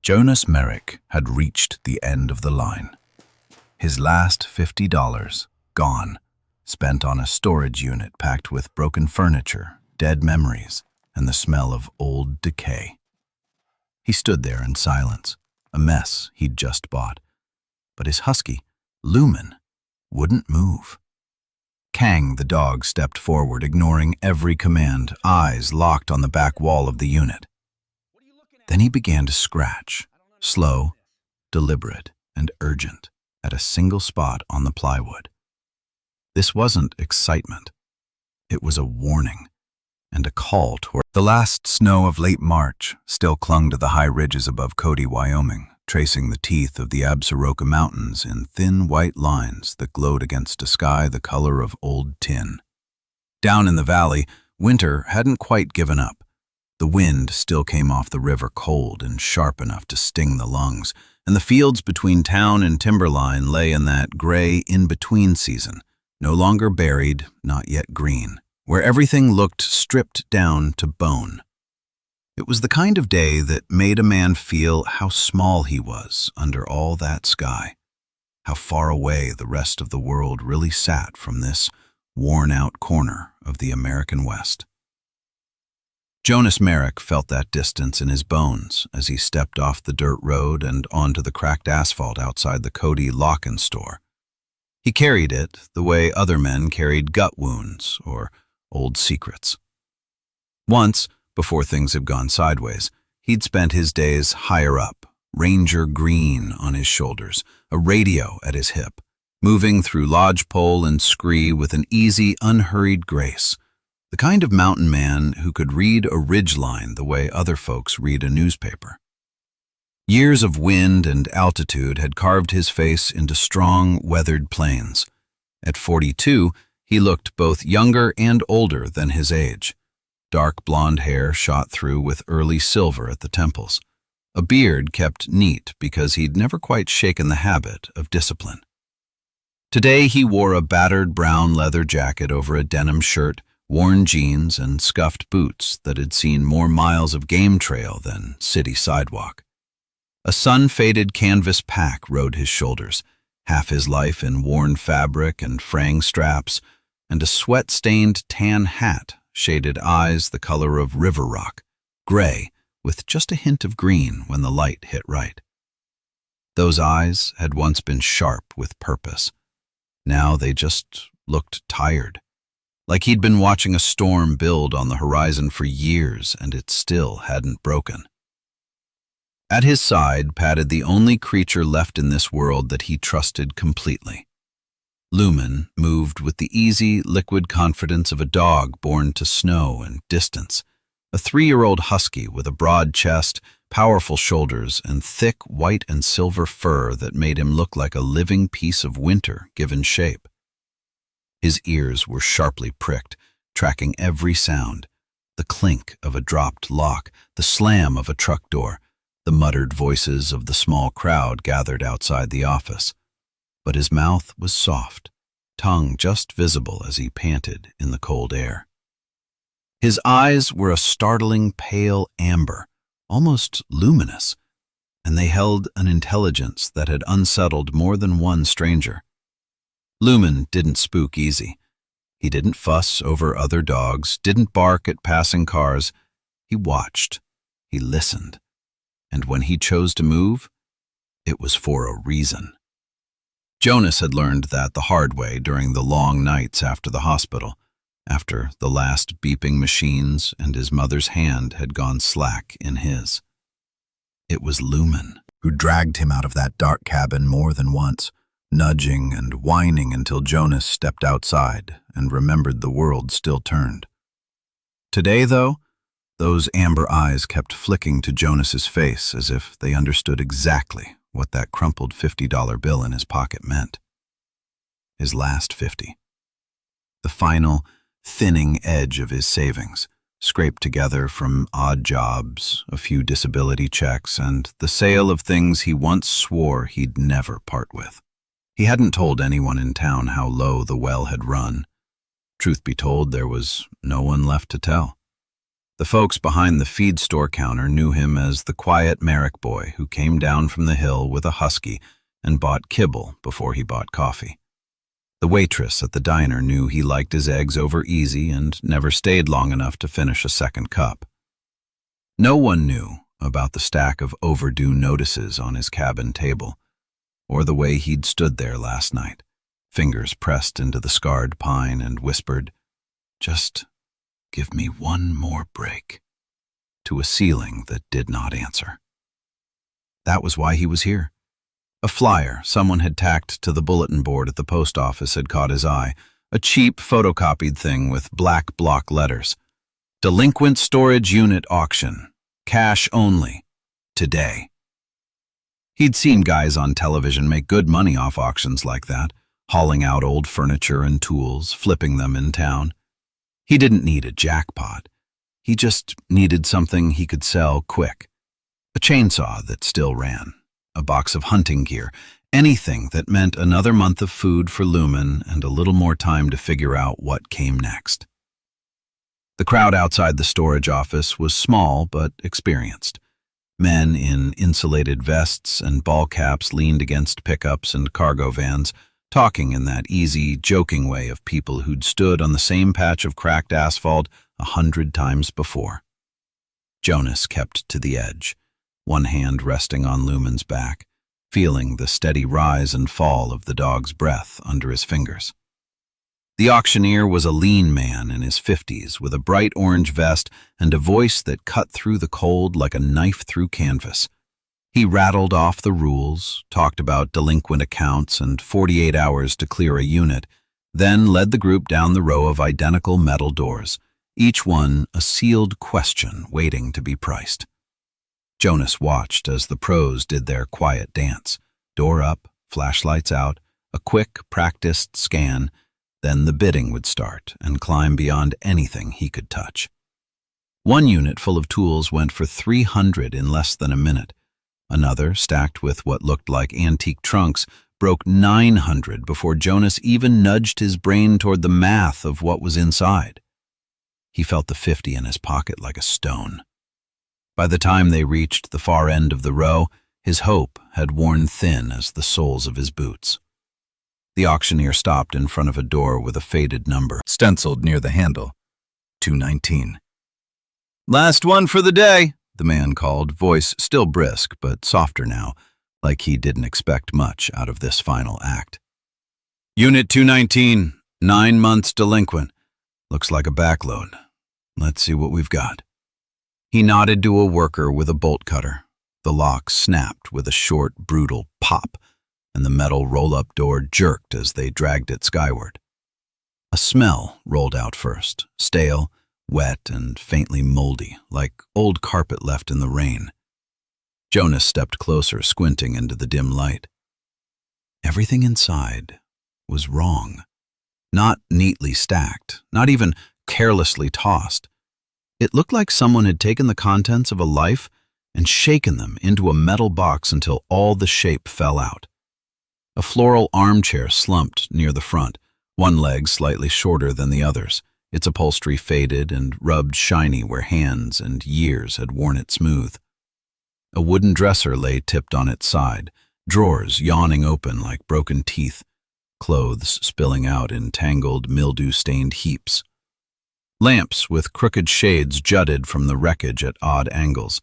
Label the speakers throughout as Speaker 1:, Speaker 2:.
Speaker 1: Jonas Merrick had reached the end of the line. His last $50 gone, spent on a storage unit packed with broken furniture, dead memories, and the smell of old decay. He stood there in silence, a mess he'd just bought. But his husky, Lumen, wouldn't move. Kang, the dog, stepped forward, ignoring every command, eyes locked on the back wall of the unit. Then he began to scratch, slow, deliberate, and urgent, at a single spot on the plywood. This wasn't excitement. It was a warning and a call toward. The last snow of late March still clung to the high ridges above Cody, Wyoming, tracing the teeth of the Absaroka Mountains in thin white lines that glowed against a sky the color of old tin. Down in the valley, winter hadn't quite given up. The wind still came off the river cold and sharp enough to sting the lungs, and the fields between town and timberline lay in that gray in-between season, no longer buried, not yet green, where everything looked stripped down to bone. It was the kind of day that made a man feel how small he was under all that sky, how far away the rest of the world really sat from this worn-out corner of the American West. Jonas Merrick felt that distance in his bones as he stepped off the dirt road and onto the cracked asphalt outside the Cody Lock-in store. He carried it the way other men carried gut wounds or old secrets. Once, before things had gone sideways, he'd spent his days higher up, Ranger green on his shoulders, a radio at his hip, moving through lodgepole and scree with an easy, unhurried grace. The kind of mountain man who could read a ridgeline the way other folks read a newspaper. Years of wind and altitude had carved his face into strong, weathered planes. At 42, he looked both younger and older than his age. Dark blonde hair shot through with early silver at the temples. A beard kept neat because he'd never quite shaken the habit of discipline. Today he wore a battered brown leather jacket over a denim shirt, worn jeans, and scuffed boots that had seen more miles of game trail than city sidewalk. A sun-faded canvas pack rode his shoulders, half his life in worn fabric and fraying straps, and a sweat-stained tan hat shaded eyes the color of river rock, gray with just a hint of green when the light hit right. Those eyes had once been sharp with purpose. Now they just looked tired, like he'd been watching a storm build on the horizon for years and it still hadn't broken. At his side padded the only creature left in this world that he trusted completely. Lumen moved with the easy, liquid confidence of a dog born to snow and distance, a 3-year-old husky with a broad chest, powerful shoulders, and thick white and silver fur that made him look like a living piece of winter given shape. His ears were sharply pricked, tracking every sound, the clink of a dropped lock, the slam of a truck door, the muttered voices of the small crowd gathered outside the office. But his mouth was soft, tongue just visible as he panted in the cold air. His eyes were a startling pale amber, almost luminous, and they held an intelligence that had unsettled more than one stranger. Lumen didn't spook easy. He didn't fuss over other dogs, didn't bark at passing cars. He watched, he listened, and when he chose to move, it was for a reason. Jonas had learned that the hard way during the long nights after the hospital, after the last beeping machines and his mother's hand had gone slack in his. It was Lumen who dragged him out of that dark cabin more than once, nudging and whining until Jonas stepped outside and remembered the world still turned. Today, though, those amber eyes kept flicking to Jonas's face as if they understood exactly what that crumpled $50 bill in his pocket meant. His last 50. The final, thinning edge of his savings, scraped together from odd jobs, a few disability checks, and the sale of things he once swore he'd never part with. He hadn't told anyone in town how low the well had run. Truth be told, there was no one left to tell. The folks behind the feed store counter knew him as the quiet Merrick boy who came down from the hill with a Husky and bought kibble before he bought coffee. The waitress at the diner knew he liked his eggs over easy and never stayed long enough to finish a second cup. No one knew about the stack of overdue notices on his cabin table, or the way he'd stood there last night, fingers pressed into the scarred pine, and whispered, "Just give me one more break," to a ceiling that did not answer. That was why he was here. A flyer someone had tacked to the bulletin board at the post office had caught his eye, a cheap photocopied thing with black block letters. Delinquent storage unit auction. Cash only. Today. He'd seen guys on television make good money off auctions like that, hauling out old furniture and tools, flipping them in town. He didn't need a jackpot. He just needed something he could sell quick. A chainsaw that still ran, a box of hunting gear, anything that meant another month of food for Lumen and a little more time to figure out what came next. The crowd outside the storage office was small but experienced. Men in insulated vests and ball caps leaned against pickups and cargo vans, talking in that easy, joking way of people who'd stood on the same patch of cracked asphalt 100 times before. Jonas kept to the edge, one hand resting on Lumen's back, feeling the steady rise and fall of the dog's breath under his fingers. The auctioneer was a lean man in his 50s with a bright orange vest and a voice that cut through the cold like a knife through canvas. He rattled off the rules, talked about delinquent accounts and 48 hours to clear a unit, then led the group down the row of identical metal doors, each one a sealed question waiting to be priced. Jonas watched as the pros did their quiet dance, door up, flashlights out, a quick, practiced scan. Then the bidding would start and climb beyond anything he could touch. One unit full of tools went for $300 in less than a minute. Another, stacked with what looked like antique trunks, broke $900 before Jonas even nudged his brain toward the math of what was inside. He felt the 50 in his pocket like a stone. By the time they reached the far end of the row, his hope had worn thin as the soles of his boots. The auctioneer stopped in front of a door with a faded number stenciled near the handle. 219. "Last one for the day," the man called, voice still brisk but softer now, like he didn't expect much out of this final act. "Unit 219, 9 months delinquent. Looks like a backload. Let's see what we've got." He nodded to a worker with a bolt cutter. The lock snapped with a short, brutal pop, and the metal roll-up door jerked as they dragged it skyward. A smell rolled out first, stale, wet, and faintly moldy, like old carpet left in the rain. Jonas stepped closer, squinting into the dim light. Everything inside was wrong. Not neatly stacked, not even carelessly tossed. It looked like someone had taken the contents of a life and shaken them into a metal box until all the shape fell out. A floral armchair slumped near the front, one leg slightly shorter than the others, its upholstery faded and rubbed shiny where hands and years had worn it smooth. A wooden dresser lay tipped on its side, drawers yawning open like broken teeth, clothes spilling out in tangled, mildew-stained heaps. Lamps with crooked shades jutted from the wreckage at odd angles.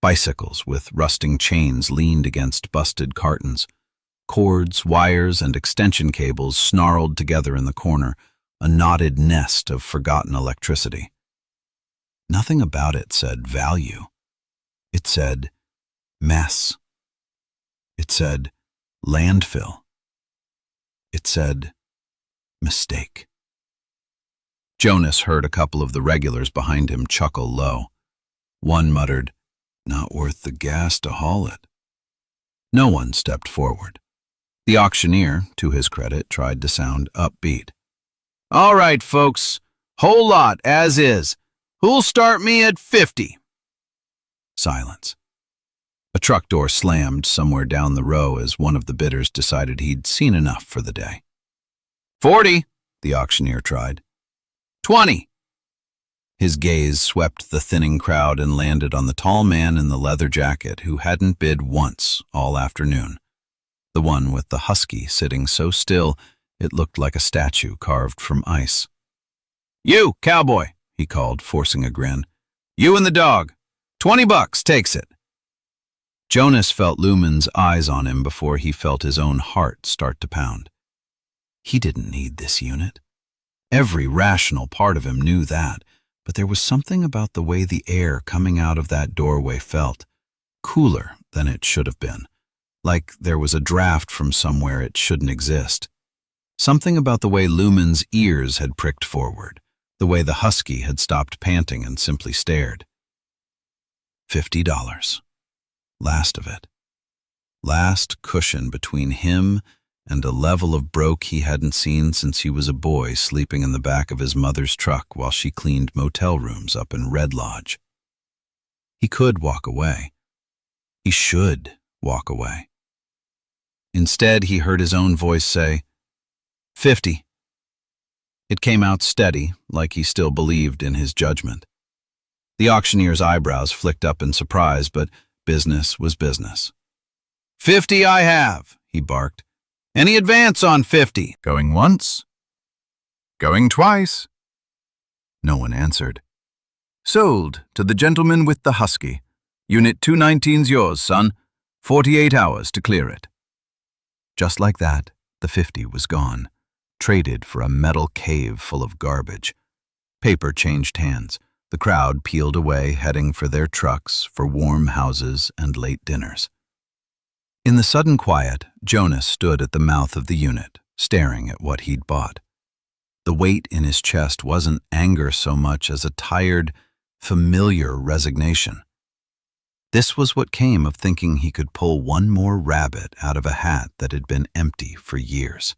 Speaker 1: Bicycles with rusting chains leaned against busted cartons. Cords, wires, and extension cables snarled together in the corner, a knotted nest of forgotten electricity. Nothing about it said value. It said mess. It said landfill. It said mistake. Jonas heard a couple of the regulars behind him chuckle low. One muttered, "Not worth the gas to haul it." No one stepped forward. The auctioneer, to his credit, tried to sound upbeat. "All right, folks, whole lot as is. Who'll start me at 50? Silence. A truck door slammed somewhere down the row as one of the bidders decided he'd seen enough for the day. 40, the auctioneer tried. 20. His gaze swept the thinning crowd and landed on the tall man in the leather jacket who hadn't bid once all afternoon. The one with the husky sitting so still it looked like a statue carved from ice. "You, cowboy," he called, forcing a grin. "You and the dog. $20 takes it." Jonas felt Lumen's eyes on him before he felt his own heart start to pound. He didn't need this unit. Every rational part of him knew that, but there was something about the way the air coming out of that doorway felt, cooler than it should have been, like there was a draft from somewhere it shouldn't exist. Something about the way Lumen's ears had pricked forward, the way the husky had stopped panting and simply stared. $50. Last of it. Last cushion between him and a level of broke he hadn't seen since he was a boy sleeping in the back of his mother's truck while she cleaned motel rooms up in Red Lodge. He could walk away. He should walk away. Instead, he heard his own voice say, "50. It came out steady, like he still believed in his judgment. The auctioneer's eyebrows flicked up in surprise, but business was business. "50 I have," he barked. "Any advance on 50?
Speaker 2: Going once? Going twice?"
Speaker 1: No one answered.
Speaker 2: "Sold to the gentleman with the husky. Unit 219's yours, son. 48 hours to clear it."
Speaker 1: Just like that, the 50 was gone, traded for a metal cave full of garbage. Paper changed hands. The crowd peeled away, heading for their trucks, for warm houses and late dinners. In the sudden quiet, Jonas stood at the mouth of the unit, staring at what he'd bought. The weight in his chest wasn't anger so much as a tired, familiar resignation. This was what came of thinking he could pull one more rabbit out of a hat that had been empty for years.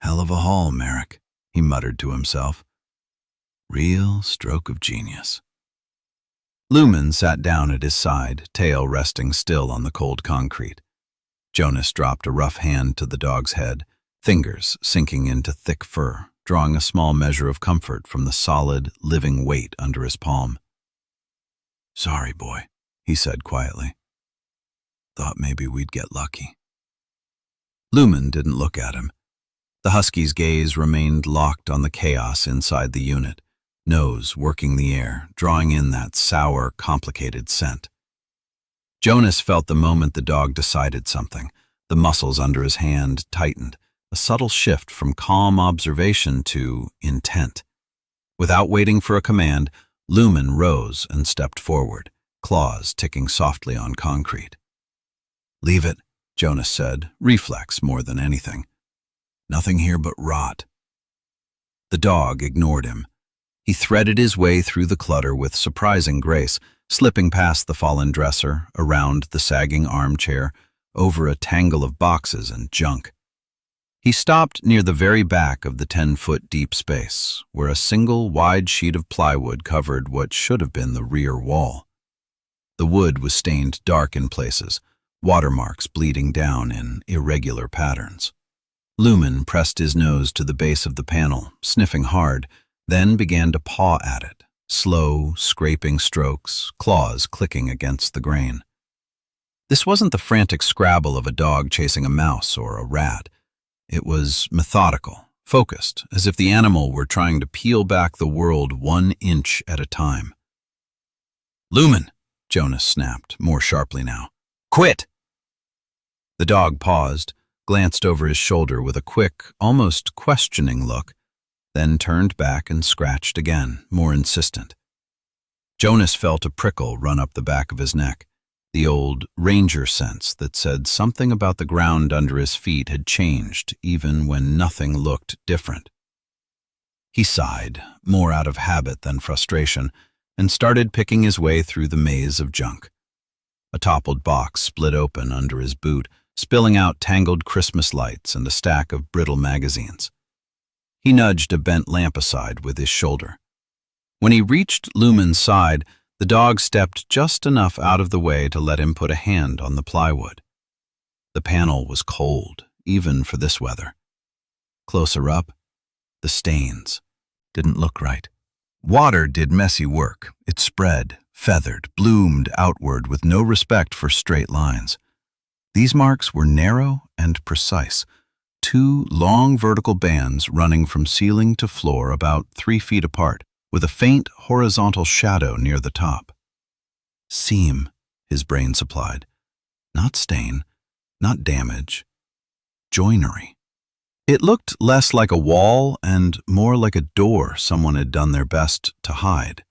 Speaker 1: "Hell of a haul, Merrick," he muttered to himself. "Real stroke of genius." Lumen sat down at his side, tail resting still on the cold concrete. Jonas dropped a rough hand to the dog's head, fingers sinking into thick fur, drawing a small measure of comfort from the solid, living weight under his palm. "Sorry, boy," he said quietly. "Thought maybe we'd get lucky." Lumen didn't look at him. The husky's gaze remained locked on the chaos inside the unit, nose working the air, drawing in that sour, complicated scent. Jonas felt the moment the dog decided something. The muscles under his hand tightened, a subtle shift from calm observation to intent. Without waiting for a command, Lumen rose and stepped forward, claws ticking softly on concrete. "Leave it," Jonas said, reflex more than anything. "Nothing here but rot." The dog ignored him. He threaded his way through the clutter with surprising grace, slipping past the fallen dresser, around the sagging armchair, over a tangle of boxes and junk. He stopped near the very back of the 10-foot deep space, where a single wide sheet of plywood covered what should have been the rear wall. The wood was stained dark in places, watermarks bleeding down in irregular patterns. Lumen pressed his nose to the base of the panel, sniffing hard, then began to paw at it, slow, scraping strokes, claws clicking against the grain. This wasn't the frantic scrabble of a dog chasing a mouse or a rat. It was methodical, focused, as if the animal were trying to peel back the world 1 inch at a time. "Lumen," Jonas snapped, more sharply now. "Quit!" The dog paused, glanced over his shoulder with a quick, almost questioning look, then turned back and scratched again, more insistent. Jonas felt a prickle run up the back of his neck, the old ranger sense that said something about the ground under his feet had changed even when nothing looked different. He sighed, more out of habit than frustration, and started picking his way through the maze of junk. A toppled box split open under his boot, spilling out tangled Christmas lights and a stack of brittle magazines. He nudged a bent lamp aside with his shoulder. When he reached Lumen's side, the dog stepped just enough out of the way to let him put a hand on the plywood. The panel was cold, even for this weather. Closer up, the stains didn't look right. Water did messy work. It spread, feathered, bloomed outward with no respect for straight lines. These marks were narrow and precise, 2 long vertical bands running from ceiling to floor about 3 feet apart, with a faint horizontal shadow near the top. Seam, his brain supplied. Not stain, not damage. Joinery. It looked less like a wall and more like a door someone had done their best to hide.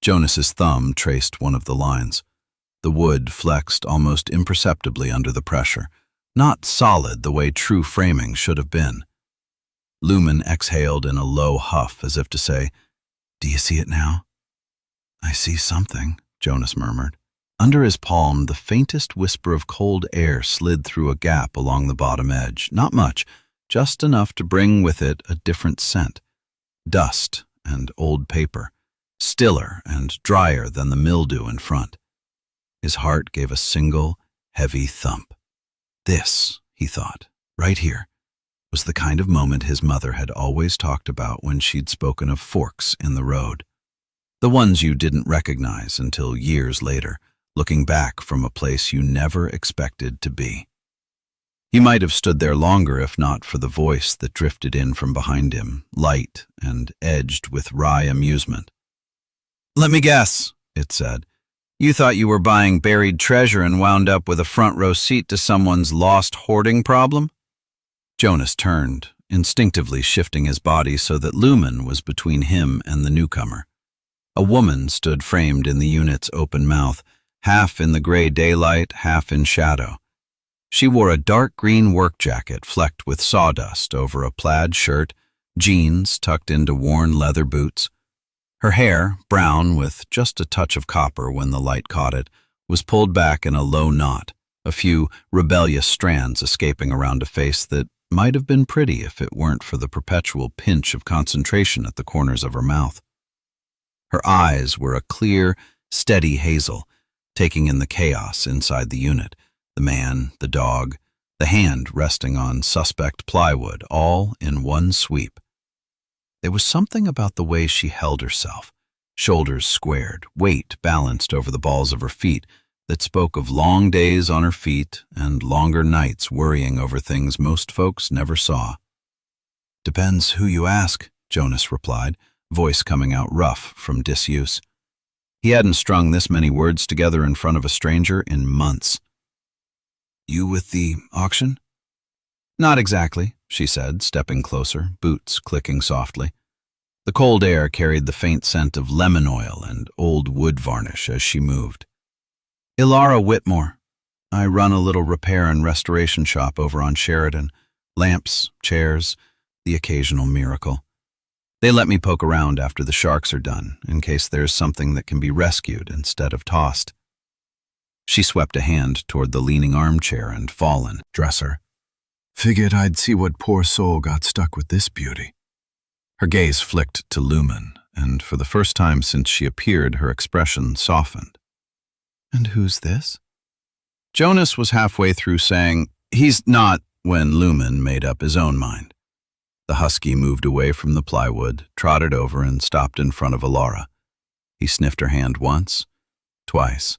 Speaker 1: Jonas's thumb traced one of the lines. The wood flexed almost imperceptibly under the pressure, not solid the way true framing should have been. Lumen exhaled in a low huff as if to say, "Do you see it now?" "I see something," Jonas murmured. Under his palm, the faintest whisper of cold air slid through a gap along the bottom edge. Not much, just enough to bring with it a different scent. Dust and old paper, stiller and drier than the mildew in front. His heart gave a single, heavy thump. This, he thought, right here, was the kind of moment his mother had always talked about when she'd spoken of forks in the road. The ones you didn't recognize until years later, looking back from a place you never expected to be. He might have stood there longer if not for the voice that drifted in from behind him, light and edged with wry amusement. "Let me guess," it said. "You thought you were buying buried treasure and wound up with a front-row seat to someone's lost hoarding problem?" Jonas turned, instinctively shifting his body so that Lumen was between him and the newcomer. A woman stood framed in the unit's open mouth, half in the gray daylight, half in shadow. She wore a dark green work jacket flecked with sawdust over a plaid shirt, jeans tucked into worn leather boots. Her hair, brown with just a touch of copper when the light caught it, was pulled back in a low knot, a few rebellious strands escaping around a face that might have been pretty if it weren't for the perpetual pinch of concentration at the corners of her mouth. Her eyes were a clear, steady hazel, taking in the chaos inside the unit, the man, the dog, the hand resting on suspect plywood, all in one sweep. There was something about the way she held herself, shoulders squared, weight balanced over the balls of her feet, that spoke of long days on her feet and longer nights worrying over things most folks never saw. "Depends who you ask," Jonas replied, voice coming out rough from disuse. He hadn't strung this many words together in front of a stranger in months. "You with the auction?" "Not exactly," she said, stepping closer, boots clicking softly. The cold air carried the faint scent of lemon oil and old wood varnish as she moved. "Ilara Whitmore. I run a little repair and restoration shop over on Sheridan. Lamps, chairs, the occasional miracle. They let me poke around after the sharks are done, in case there's something that can be rescued instead of tossed." She swept a hand toward the leaning armchair and fallen dresser. "Figured I'd see what poor soul got stuck with this beauty." Her gaze flicked to Lumen, and for the first time since she appeared, her expression softened. "And who's this?" Jonas was halfway through saying, "He's not," when Lumen made up his own mind. The husky moved away from the plywood, trotted over, and stopped in front of Ilara. He sniffed her hand once, twice,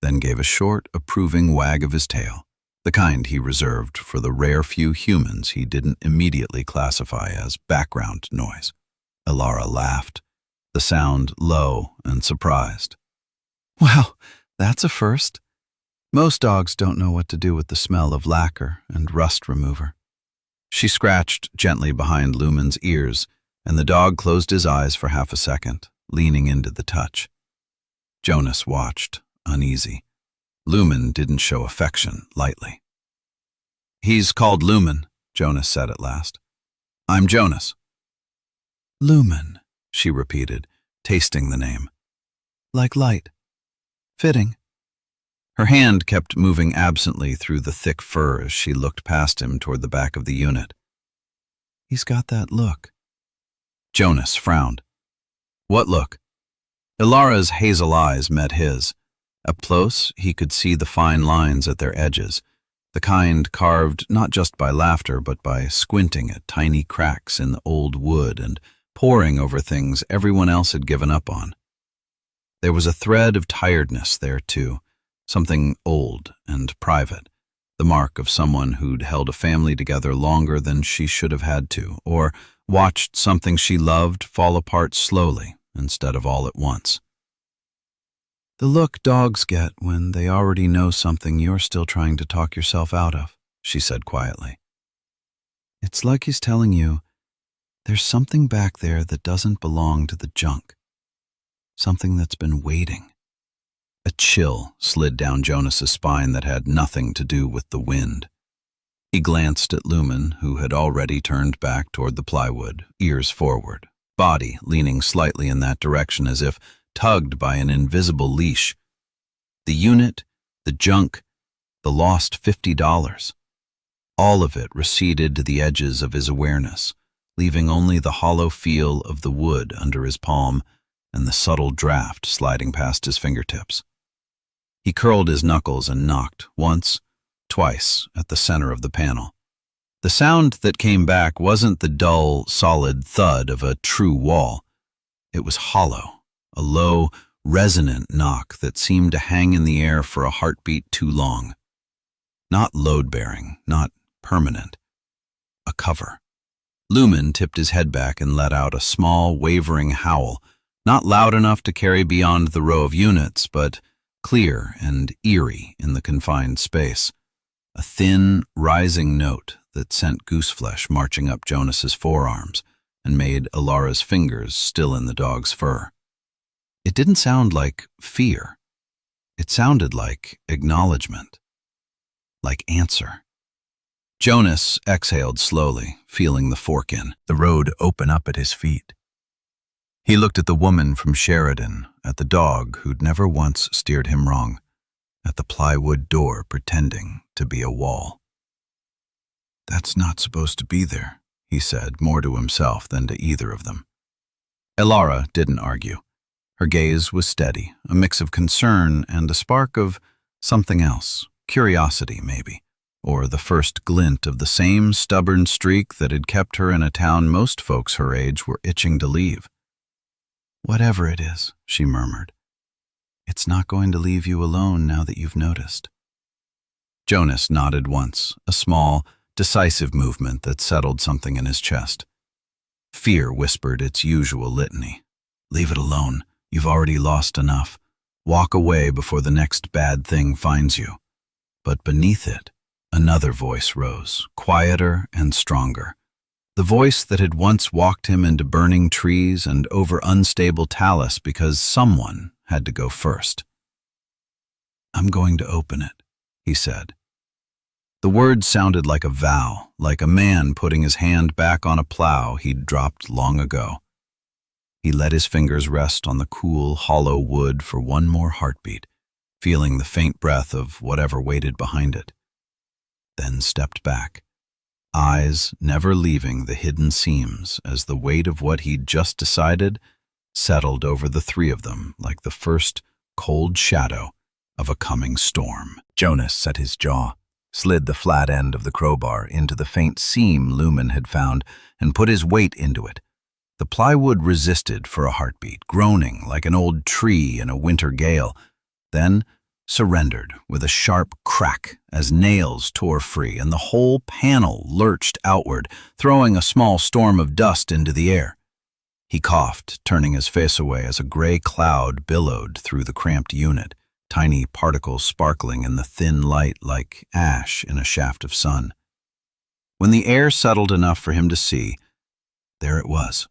Speaker 1: then gave a short, approving wag of his tail, the kind he reserved for the rare few humans he didn't immediately classify as background noise. Ilara laughed, the sound low and surprised. "Well, that's a first. Most dogs don't know what to do with the smell of lacquer and rust remover." She scratched gently behind Lumen's ears, and the dog closed his eyes for half a second, leaning into the touch. Jonas watched, uneasy. Lumen didn't show affection lightly. "He's called Lumen," Jonas said at last. "I'm Jonas." "Lumen," she repeated, tasting the name. "Like light. Fitting." Her hand kept moving absently through the thick fur as she looked past him toward the back of the unit. "He's got that look." Jonas frowned. "What look?" Ilara's hazel eyes met his. Up close, he could see the fine lines at their edges, the kind carved not just by laughter but by squinting at tiny cracks in the old wood and
Speaker 2: poring over things everyone else had given up on. There was a thread of tiredness there, too, something old and private, the mark of someone who'd held a family together longer than she should have had to, or watched something she loved fall apart slowly instead of all at once. The look dogs get when they already know something you're still trying to talk yourself out of, she said quietly. It's like he's telling you, there's something back there that doesn't belong to the junk. Something that's been waiting. A chill slid down Jonas's spine that had nothing to do with the wind. He glanced at Lumen, who had already turned back toward the plywood, ears forward, body leaning slightly in that direction as if tugged by an invisible leash. The unit, the junk, the lost $50. All of it receded to the edges of his awareness, leaving only the hollow feel of the wood under his palm and the subtle draft sliding past his fingertips. He curled his knuckles and knocked, once, twice, at the center of the panel. The sound that came back wasn't the dull, solid thud of a true wall. It was hollow, a low, resonant knock that seemed to hang in the air for a heartbeat too long. Not load-bearing, not permanent. A cover. Lumen tipped his head back and let out a small, wavering howl, not loud enough to carry beyond the row of units, but clear and eerie in the confined space. A thin, rising note that sent gooseflesh marching up Jonas's forearms and made Alara's fingers still in the dog's fur. It didn't sound like fear. It sounded like acknowledgement. Like answer. Jonas exhaled slowly, feeling the fork in, the road open up at his feet. He looked at the woman from Sheridan, at the dog who'd never once steered him wrong, at the plywood door pretending to be a wall. That's not supposed to be there, he said, more to himself than to either of them. Alara didn't argue. Her gaze was steady, a mix of concern and a spark of something else, curiosity maybe, or the first glint of the same stubborn streak that had kept her in a town most folks her age were itching to leave. Whatever it is, she murmured, it's not going to leave you alone now that you've noticed. Jonas nodded once, a small, decisive movement that settled something in his chest. Fear whispered its usual litany. Leave it alone. You've already lost enough. Walk away before the next bad thing finds you. But beneath it, another voice rose, quieter and stronger. The voice that had once walked him into burning trees and over unstable talus because someone had to go first. I'm going to open it, he said. The words sounded like a vow, like a man putting his hand back on a plow he'd dropped long ago. He let his fingers rest on the cool, hollow wood for one more heartbeat, feeling the faint breath of whatever waited behind it. Then stepped back, eyes never leaving the hidden seams as the weight of what he'd just decided settled over the three of them like the first cold shadow of a coming storm. Jonas set his jaw, slid the flat end of the crowbar into the faint seam Lumen had found, and put his weight into it. The plywood resisted for a heartbeat, groaning like an old tree in a winter gale, then surrendered with a sharp crack as nails tore free and the whole panel lurched outward, throwing a small storm of dust into the air. He coughed, turning his face away as a gray cloud billowed through the cramped unit, tiny particles sparkling in the thin light like ash in a shaft of sun. When the air settled enough for him to see, there it was.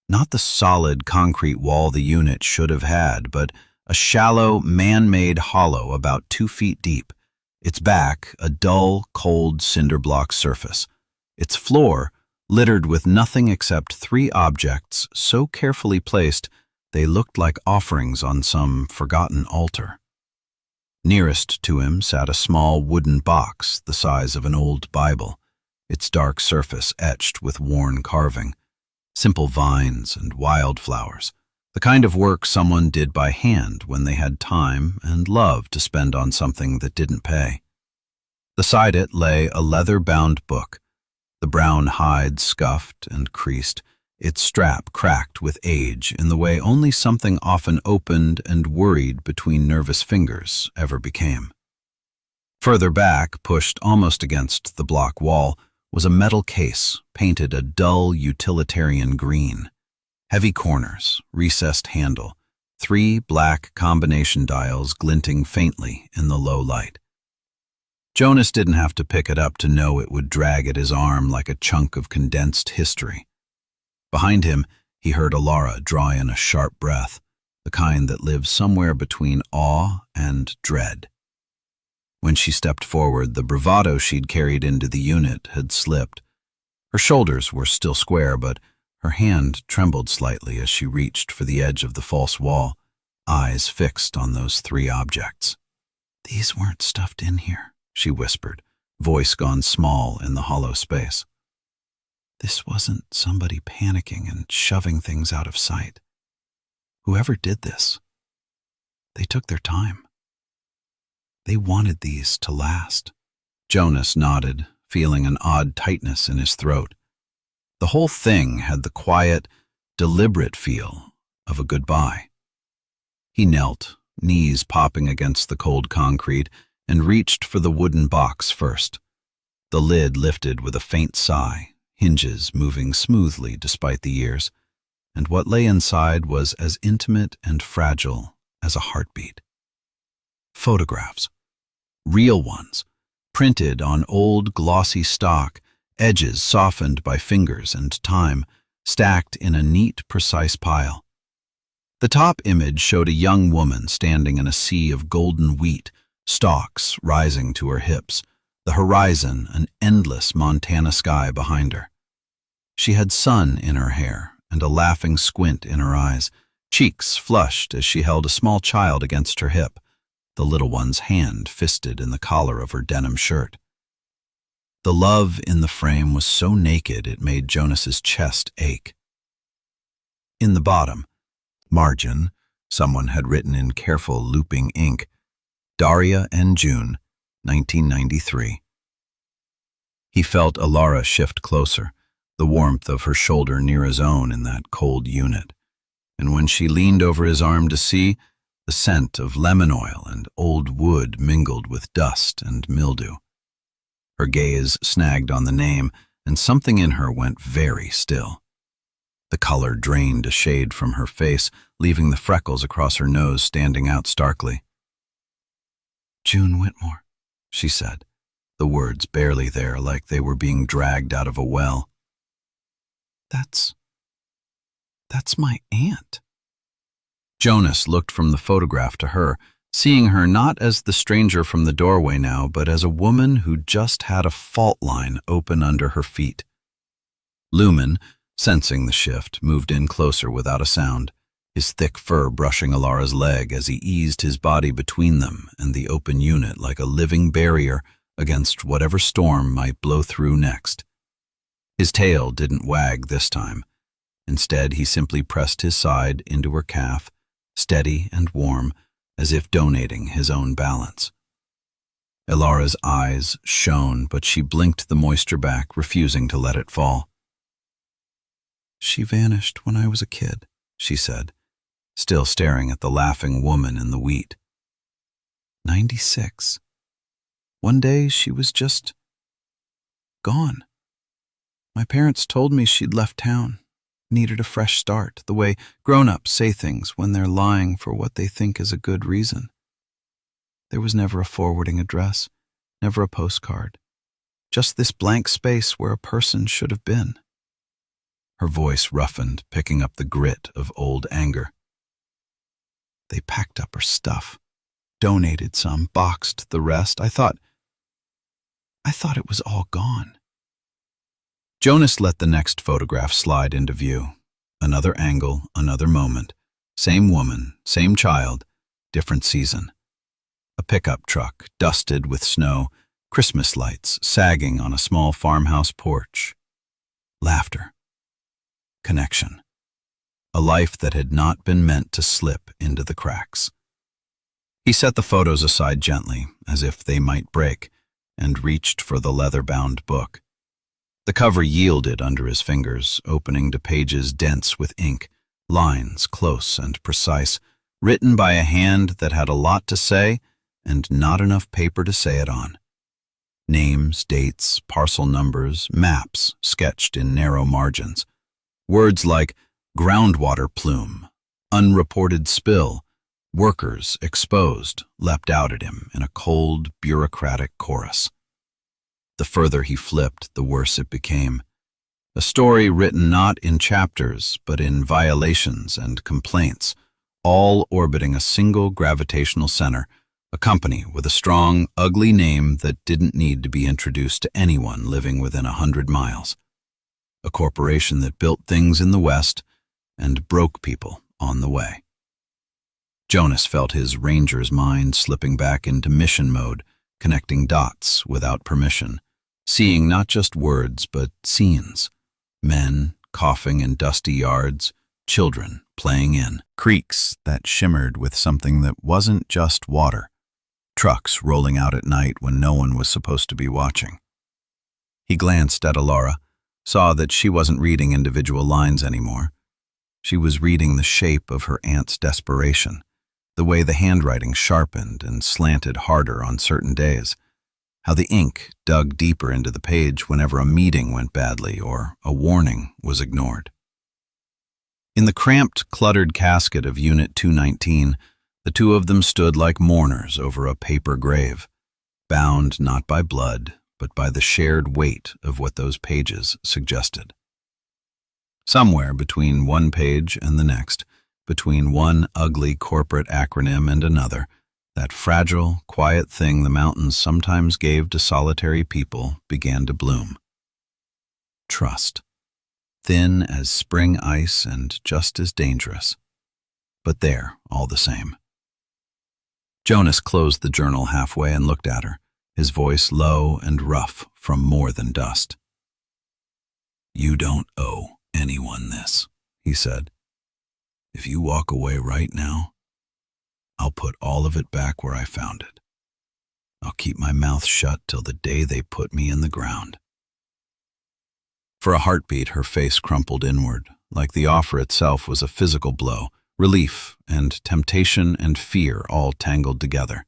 Speaker 2: Not the solid concrete wall the unit should have had, but a shallow, man-made hollow about 2 feet deep. Its back, a dull, cold cinder block surface. Its floor, littered with nothing except 3 objects so carefully placed they looked like offerings on some forgotten altar. Nearest to him sat a small wooden box the size of an old Bible, its dark surface etched with worn carving. Simple vines and wildflowers, the kind of work someone did by hand when they had time and love to spend on something that didn't pay. Beside it lay a leather-bound book, the brown hide scuffed and creased, its strap cracked with age in the way only something often opened and worried between nervous fingers ever became. Further back, pushed almost against the block wall, was a metal case painted a dull utilitarian green. Heavy corners, recessed handle, 3 black combination dials glinting faintly in the low light. Jonas didn't have to pick it up to know it would drag at his arm like a chunk of condensed history. Behind him, he heard Alara draw in a sharp breath, the kind that lives somewhere between awe and dread. When she stepped forward, the bravado she'd carried into the unit had slipped. Her shoulders were still square, but her hand trembled slightly as she reached for the edge of the false wall, eyes fixed on those 3 objects. "These weren't stuffed in here," she whispered, voice gone small in the hollow space. "This wasn't somebody panicking and shoving things out of sight. Whoever did this, they took their time. They wanted these to last." Jonas nodded, feeling an odd tightness in his throat. The whole thing had the quiet, deliberate feel of a goodbye. He knelt, knees popping against the cold concrete, and reached for the wooden box first. The lid lifted with a faint sigh, hinges moving smoothly despite the years, and what lay inside was as intimate and fragile as a heartbeat. Photographs. Real ones, printed on old glossy stock, edges softened by fingers and time, stacked in a neat, precise pile. The top image showed a young woman standing in a sea of golden wheat, stalks rising to her hips, the horizon an endless Montana sky behind her. She had sun in her hair and a laughing squint in her eyes, cheeks flushed as she held a small child against her hip, the little one's hand fisted in the collar of her denim shirt. The love in the frame was so naked it made Jonas's chest ache. In the bottom, margin, someone had written in careful looping ink, "Daria and June, 1993. He felt Alara shift closer, the warmth of her shoulder near his own in that cold unit, and when she leaned over his arm to see, the scent of lemon oil and old wood mingled with dust and mildew. Her gaze snagged on the name, and something in her went very still. The color drained a shade from her face, leaving the freckles across her nose standing out starkly. "June Whitmore," she said, the words barely there, like they were being dragged out of a well. That's my aunt." Jonas looked from the photograph to her, seeing her not as the stranger from the doorway now, but as a woman who just had a fault line open under her feet. Lumen, sensing the shift, moved in closer without a sound, his thick fur brushing Alara's leg as he eased his body between them and the open unit like a living barrier against whatever storm might blow through next. His tail didn't wag this time. Instead, he simply pressed his side into her calf, steady and warm, as if donating his own balance. Alara's eyes shone, but she blinked the moisture back, refusing to let it fall. "She vanished when I was a kid," she said, still staring at the laughing woman in the wheat. 96. One day she was just gone. My parents told me she'd left town, needed a fresh start, the way grown-ups say things when they're lying for what they think is a good reason. There was never a forwarding address, never a postcard, just this blank space where a person should have been. Her voice roughened, picking up the grit of old anger. They packed up her stuff, donated some, boxed the rest. I thought it was all gone. Jonas let the next photograph slide into view. Another angle, another moment. Same woman, same child, different season. A pickup truck, dusted with snow, Christmas lights sagging on a small farmhouse porch. Laughter. Connection. A life that had not been meant to slip into the cracks. He set the photos aside gently, as if they might break, and reached for the leather-bound book. The cover yielded under his fingers, opening to pages dense with ink, lines close and precise, written by a hand that had a lot to say and not enough paper to say it on. Names, dates, parcel numbers, maps sketched in narrow margins. Words like groundwater plume, unreported spill, workers exposed leapt out at him in a cold, bureaucratic chorus. The further he flipped, the worse it became. A story written not in chapters, but in violations and complaints, all orbiting a single gravitational center, a company with a strong, ugly name that didn't need to be introduced to anyone living within 100 miles. A corporation that built things in the West and broke people on the way. Jonas felt his ranger's mind slipping back into mission mode, connecting dots without permission, seeing not just words but scenes. Men coughing in dusty yards, children playing in.
Speaker 1: Creeks that shimmered with something that wasn't just water. Trucks rolling out at night when no one was supposed to be watching. He glanced at Alara, saw that she wasn't reading individual lines anymore. She was reading the shape of her aunt's desperation, the way the handwriting sharpened and slanted harder on certain days, how the ink dug deeper into the page whenever a meeting went badly or a warning was ignored. In the cramped, cluttered casket of Unit 219, the two of them stood like mourners over a paper grave, bound not by blood, but by the shared weight of what those pages suggested. Somewhere between one page and the next, between one ugly corporate acronym and another, that fragile, quiet thing the mountains sometimes gave to solitary people began to bloom. Trust. Thin as spring ice and just as dangerous. But there, all the same. Jonas closed the journal halfway and looked at her, his voice low and rough from more than dust. "You don't owe anyone this," he said. "If you walk away right now, I'll put all of it back where I found it. I'll keep my mouth shut till the day they put me in the ground." For a heartbeat, her face crumpled inward, like the offer itself was a physical blow, relief and temptation and fear all tangled together.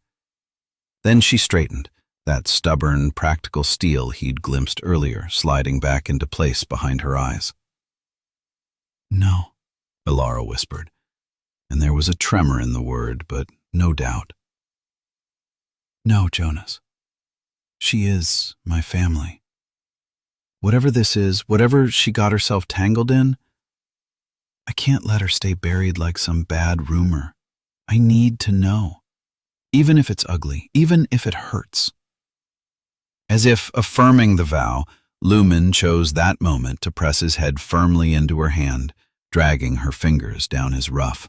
Speaker 1: Then she straightened, that stubborn, practical steel he'd glimpsed earlier sliding back into place behind her eyes. "No," Alara whispered, and there was a tremor in the word, but no doubt. "No, Jonas. She is my family. Whatever this is, whatever she got herself tangled in, I can't let her stay buried like some bad rumor. I need to know, even if it's ugly, even if it hurts." As if affirming the vow, Lumen chose that moment to press his head firmly into her hand, dragging her fingers down his ruff.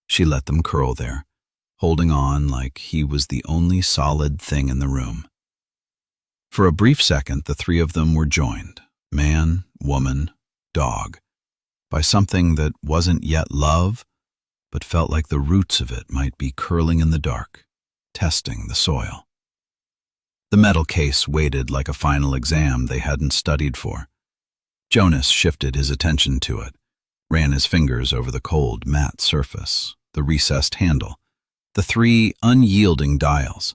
Speaker 1: She let them curl there, holding on like he was the only solid thing in the room. For a brief second, the three of them were joined, man, woman, dog, by something that wasn't yet love, but felt like the roots of it might be curling in the dark, testing the soil. The metal case waited like a final exam they hadn't studied for. Jonas shifted his attention to it, ran his fingers over the cold, matte surface, the recessed handle, the three unyielding dials.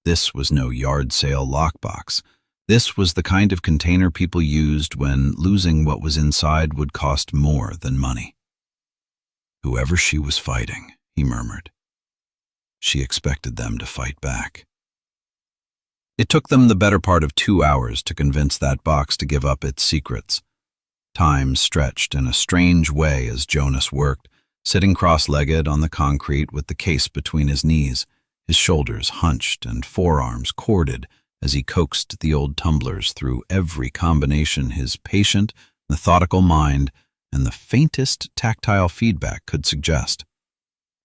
Speaker 1: This was no yard sale lockbox. This was the kind of container people used when losing what was inside would cost more than money. "Whoever she was fighting," he murmured. She expected them to fight back. It took them the better part of 2 hours to convince that box to give up its secrets. Time stretched in a strange way as Jonas worked, sitting cross-legged on the concrete with the case between his knees, his shoulders hunched and forearms corded as he coaxed the old tumblers through every combination his patient, methodical mind and the faintest tactile feedback could suggest.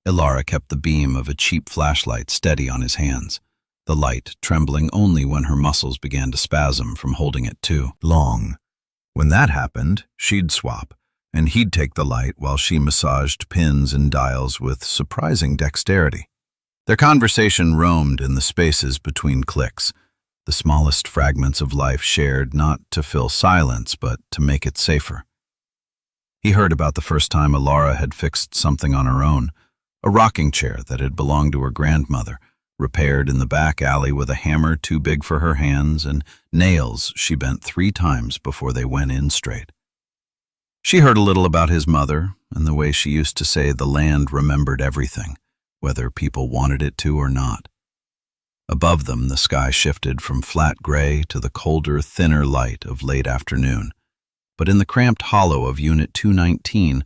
Speaker 1: Alara kept the beam of a cheap flashlight steady on his hands, the light trembling only when her muscles began to spasm from holding it too long. When that happened, she'd swap, and he'd take the light while she massaged pins and dials with surprising dexterity. Their conversation roamed in the spaces between clicks,
Speaker 2: the smallest fragments of life shared not to fill silence but to make it safer. He heard about the first time Alara had fixed something on her own, a rocking chair that had belonged to her grandmother, repaired in the back alley with a hammer too big for her hands and nails she bent 3 times before they went in straight. She heard a little about his mother and the way she used to say the land remembered everything, whether people wanted it to or not. Above them, the sky shifted from flat gray to the colder, thinner light of late afternoon. But in the cramped hollow of Unit 219,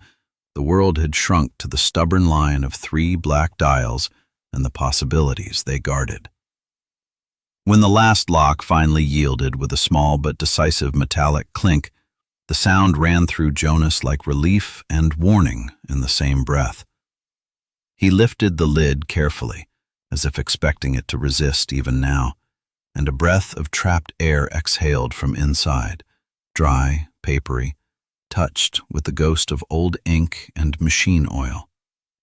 Speaker 2: the world had shrunk to the stubborn line of 3 black dials and the possibilities they guarded. When the last lock finally yielded with a small but decisive metallic clink, the sound ran through Jonas like relief and warning in the same breath. He lifted the lid carefully, as if expecting it to resist even now, and a breath of trapped air exhaled from inside, dry, papery, touched with the ghost of old ink and machine oil.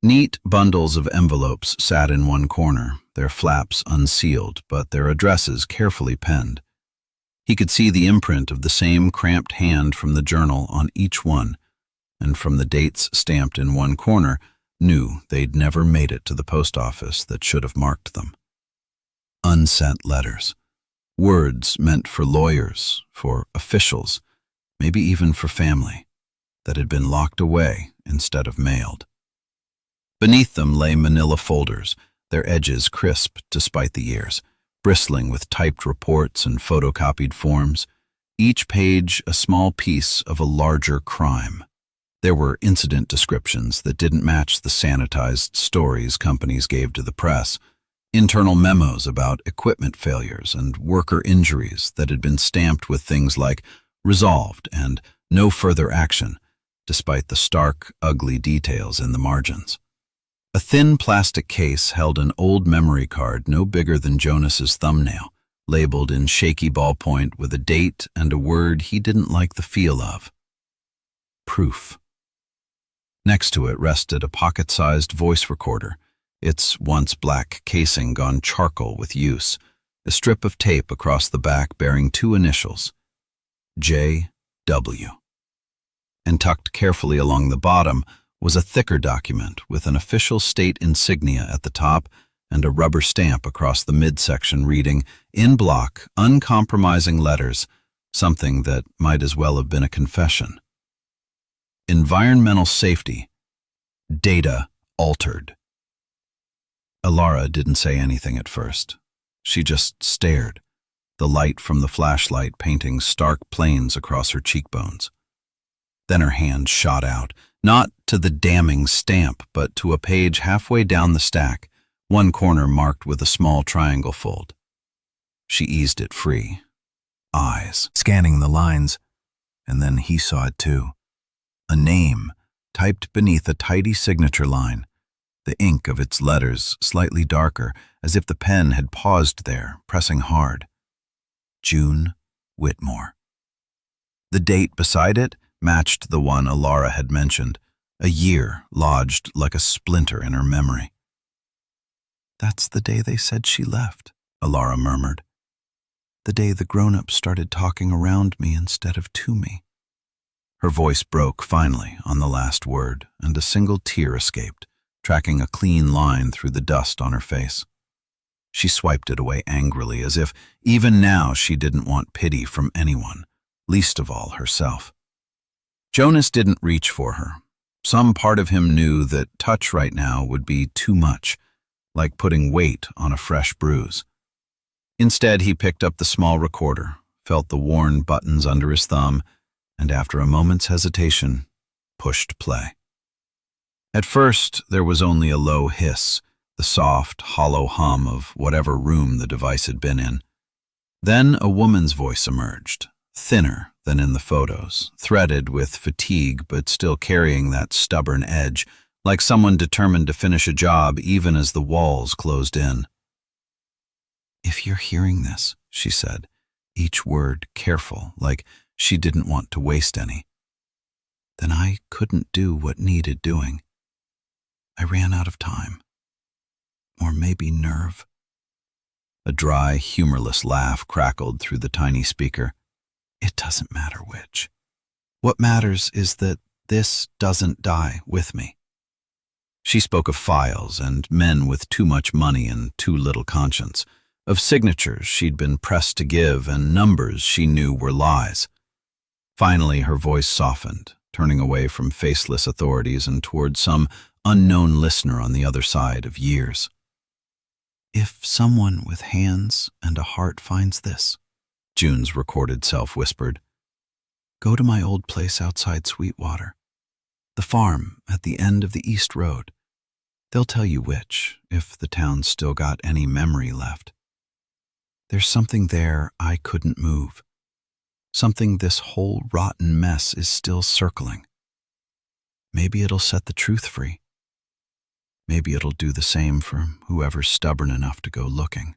Speaker 2: Neat bundles of envelopes sat in one corner, their flaps unsealed, but their addresses carefully penned. He could see the imprint of the same cramped hand from the journal on each one, and from the dates stamped in one corner, knew they'd never made it to the post office that should have marked them. Unsent letters. Words meant for lawyers, for officials, maybe even for family, that had been locked away instead of mailed. Beneath them lay manila folders, their edges crisp despite the years, bristling with typed reports and photocopied forms, each page a small piece of a larger crime. There were incident descriptions that didn't match the sanitized stories companies gave to the press, internal memos about equipment failures and worker injuries that had been stamped with things like resolved and no further action, despite the stark, ugly details in the margins. A thin plastic case held an old memory card no bigger than Jonas's thumbnail, labeled in shaky ballpoint with a date and a word he didn't like the feel of. Proof. Next to it rested a pocket-sized voice recorder, its once black casing gone charcoal with use, a strip of tape across the back bearing 2 initials, J.W. And tucked carefully along the bottom was a thicker document with an official state insignia at the top and a rubber stamp across the midsection reading, in block, uncompromising letters, something that might as well have been a confession. Environmental safety. Data altered. Alara didn't say anything at first. She just stared, the light from the flashlight painting stark planes across her cheekbones. Then her hand shot out, not to the damning stamp, but to a page halfway down the stack, one corner marked with a small triangle fold. She eased it free. Eyes scanning the lines, and then he saw it too. A name typed beneath a tidy signature line, the ink of its letters slightly darker, as if the pen had paused there, pressing hard. June Whitmore. The date beside it matched the one Alara had mentioned, a year lodged like a splinter in her memory. "That's the day they said she left," Alara murmured. "The day the grown-ups started talking around me instead of to me." Her voice broke finally on the last word, and a single tear escaped, tracking a clean line through the dust on her face. She swiped it away angrily, as if even now she didn't want pity from anyone, least of all herself. Jonas didn't reach for her. Some part of him knew that touch right now would be too much, like putting weight on a fresh bruise. Instead, he picked up the small recorder, felt the worn buttons under his thumb, and after a moment's hesitation, pushed play. At first, there was only a low hiss, the soft, hollow hum of whatever room the device had been in. Then a woman's voice emerged, thinner than in the photos, threaded with fatigue but still carrying that stubborn edge, like someone determined to finish a job even as the walls closed in. "If you're hearing this," she said, each word careful, like she didn't want to waste any, "then I couldn't do what needed doing. I ran out of time. Or maybe nerve. A dry, humorless laugh crackled through the tiny speaker. "It doesn't matter which. What matters is that this doesn't die with me." She spoke of files and men with too much money and too little conscience, of signatures she'd been pressed to give and numbers she knew were lies. Finally, her voice softened, turning away from faceless authorities and toward some unknown listener on the other side of years. "If someone with hands and a heart finds this," June's recorded self whispered, "go to my old place outside Sweetwater, the farm at the end of the East Road. They'll tell you which, if the town's still got any memory left. There's something there I couldn't move. Something this whole rotten mess is still circling. Maybe it'll set the truth free. Maybe it'll do the same for whoever's stubborn enough to go looking."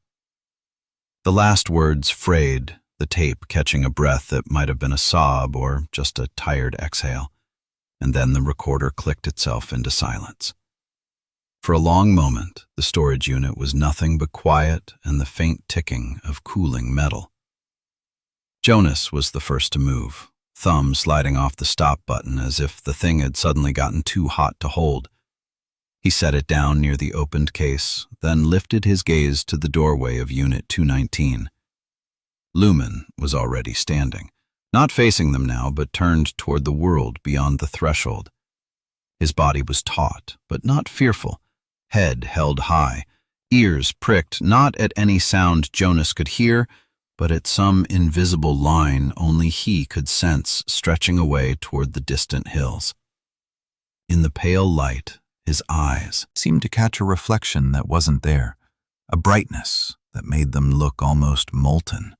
Speaker 2: The last words frayed, the tape catching a breath that might have been a sob or just a tired exhale, and then the recorder clicked itself into silence. For a long moment, the storage unit was nothing but quiet and the faint ticking of cooling metal. Jonas was the first to move, thumb sliding off the stop button as if the thing had suddenly gotten too hot to hold. He set it down near the opened case, then lifted his gaze to the doorway of Unit 219. Lumen was already standing, not facing them now, but turned toward the world beyond the threshold. His body was taut, but not fearful, head held high, ears pricked not at any sound Jonas could hear, but at some invisible line only he could sense stretching away toward the distant hills. In the pale light, his eyes seemed to catch a reflection that wasn't there, a brightness that made them look almost molten.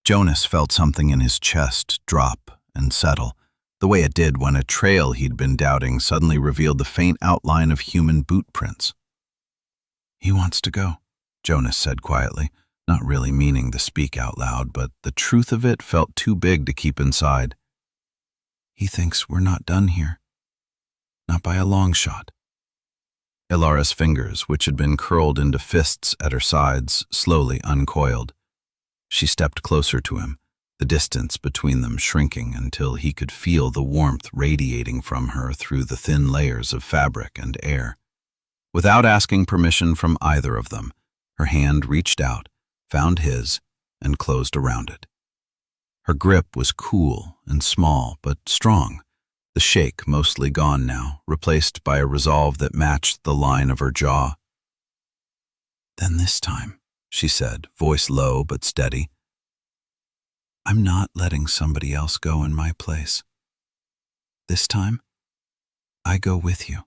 Speaker 2: Jonas felt something in his chest drop and settle, the way it did when a trail he'd been doubting suddenly revealed the faint outline of human boot prints. "He wants to go," Jonas said quietly, not really meaning to speak out loud, but the truth of it felt too big to keep inside. "He thinks we're not done here. Not by a long shot." Ilara's fingers, which had been curled into fists at her sides, slowly uncoiled. She stepped closer to him, the distance between them shrinking until he could feel the warmth radiating from her through the thin layers of fabric and air. Without asking permission from either of them, her hand reached out, found his, and closed around it. Her grip was cool and small, but strong, the shake mostly gone now, replaced by a resolve that matched the line of her jaw. "Then this time," she said, voice low but steady, "I'm not letting somebody else go in my place. This time, I go with you."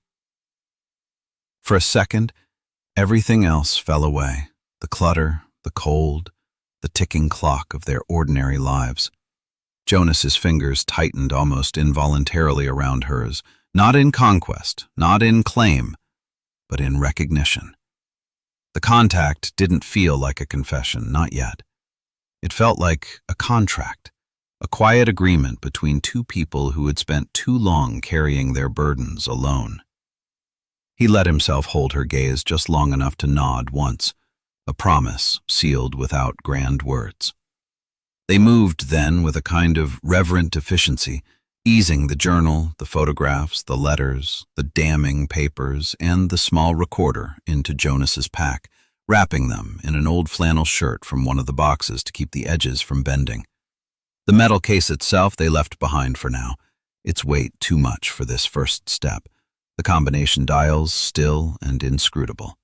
Speaker 2: For a second, everything else fell away, the clutter, the cold, the ticking clock of their ordinary lives. Jonas's fingers tightened almost involuntarily around hers, not in conquest, not in claim, but in recognition. The contact didn't feel like a confession, not yet. It felt like a contract, a quiet agreement between two people who had spent too long carrying their burdens alone. He let himself hold her gaze just long enough to nod once, a promise sealed without grand words. They moved then with a kind of reverent efficiency, easing the journal, the photographs, the letters, the damning papers, and the small recorder into Jonas's pack, wrapping them in an old flannel shirt from one of the boxes to keep the edges from bending. The metal case itself they left behind for now, its weight too much for this first step, the combination dials still and inscrutable.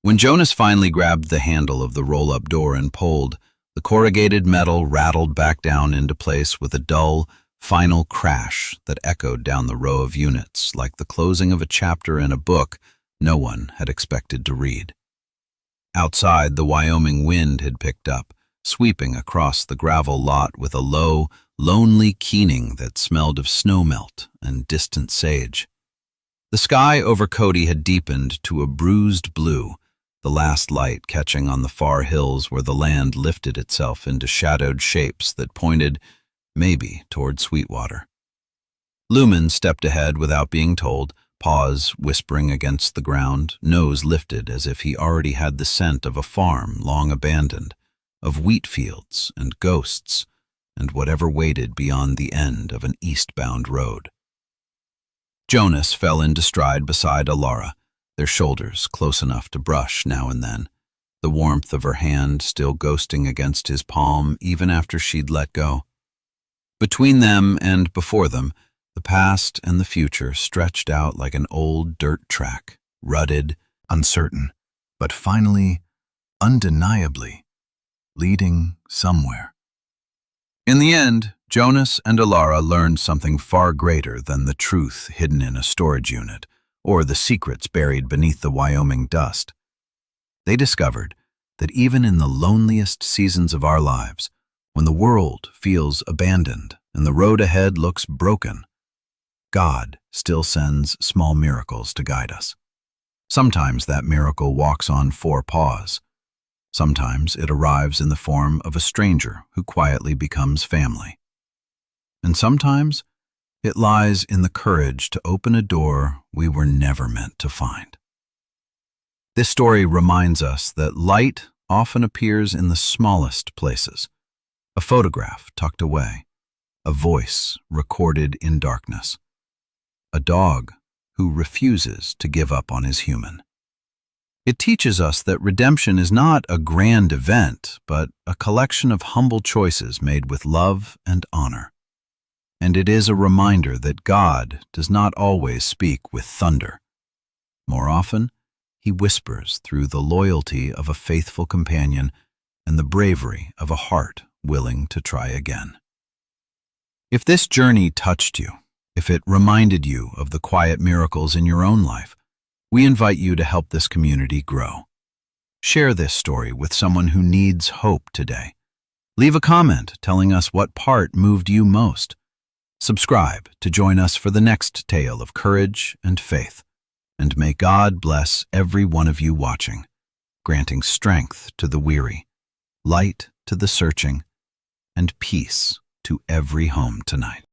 Speaker 2: When Jonas finally grabbed the handle of the roll-up door and pulled, the corrugated metal rattled back down into place with a dull, final crash that echoed down the row of units like the closing of a chapter in a book no one had expected to read. Outside, the Wyoming wind had picked up, sweeping across the gravel lot with a low, lonely keening that smelled of snowmelt and distant sage. The sky over Cody had deepened to a bruised blue, the last light catching on the far hills where the land lifted itself into shadowed shapes that pointed, maybe, toward Sweetwater. Lumen stepped ahead without being told, paws whispering against the ground, nose lifted as if he already had the scent of a farm long abandoned, of wheat fields and ghosts, and whatever waited beyond the end of an eastbound road. Jonas fell into stride beside Alara, their shoulders close enough to brush now and then, the warmth of her hand still ghosting against his palm even after she'd let go. Between them and before them, the past and the future stretched out like an old dirt track, rutted,
Speaker 1: Uncertain, but finally, undeniably, leading somewhere. In the end, Jonas and Alara learned something far greater than the truth hidden in a storage unit or the secrets buried beneath the Wyoming dust. They discovered that even in the loneliest seasons of our lives, when the world feels abandoned and the road ahead looks broken, God still sends small miracles to guide us. Sometimes that miracle walks on four paws. Sometimes it arrives in the form of a stranger who quietly becomes family. And sometimes it lies in the courage to open a door we were never meant to find. This story reminds us that light often appears in the smallest places. A photograph tucked away, a voice recorded in darkness, a dog who refuses to give up on his human. It teaches us that redemption is not a grand event, but a collection of humble choices made with love and honor. And it is a reminder that God does not always speak with thunder. More often, he whispers through the loyalty of a faithful companion and the bravery of a heart willing to try again. If this journey touched you, if it reminded you of the quiet miracles in your own life, we invite you to help this community grow. Share this story with someone who needs hope today. Leave a comment telling us what part moved you most. Subscribe to join us for the next tale of courage and faith. And may God bless every one of you watching, granting strength to the weary, light to the searching, and peace to every home tonight.